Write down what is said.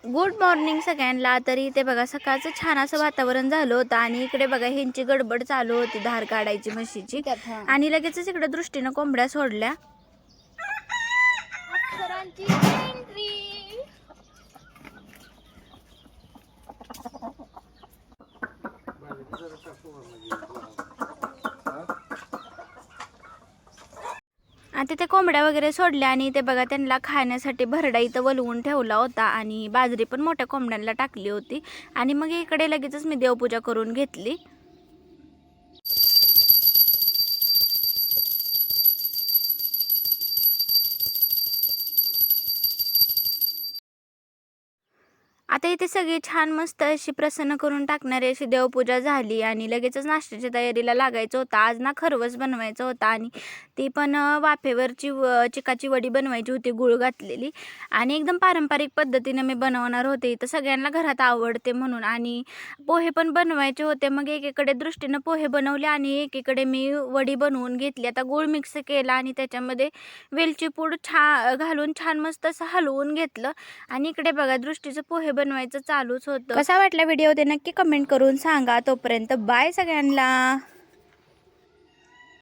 Good morning सगळ्यांना. तरी ते बघा सकाळचं छान असं वातावरण झालं होतं आणि इकडे बघा ह्यांची गडबड चालू होती धार काढायची म्हशीची. आणि लगेचच इकडे दृष्टीनं कोंबड्या सोडल्या. आता ते कोंबड्या वगैरे सोडल्या आणि ते बघा त्यांना खाण्यासाठी भरडा इथं वलवून ठेवला होता आणि बाजरी पण मोठ्या कोंबड्यांना टाकली होती. आणि मग इकडे लगेचच मी देवपूजा करून घेतली. आता इथे सगळी छान मस्त अशी प्रसन्न करून टाकणारी अशी देवपूजा झाली आणि लगेचच नाश्त्याच्या तयारीला लागायचं होतं. आज ना खरवस बनवायचं होता आणि ती पण वाफेवरची चिकाची वडी बनवायची होती गुळ घातलेली. आणि एकदम पारंपरिक पद्धतीने मी बनवणार होते. इथं सगळ्यांना घरात आवडते म्हणून. आणि पोहे पण बनवायचे होते. मग एकीकडे दृष्टीनं पोहे बनवले आणि एकीकडे मी वडी बनवून घेतली. आता गुळ मिक्स केला आणि त्याच्यामध्ये वेलची पूड घालून छान मस्त असं हलवून घेतलं. आणि इकडे बघा दृष्टीचं पोहे बनवायचं चालूच होतं. कसा वाटला व्हिडिओ ते नक्की कमेंट करून सांगा. तोपर्यंत बाय सगळ्यांना.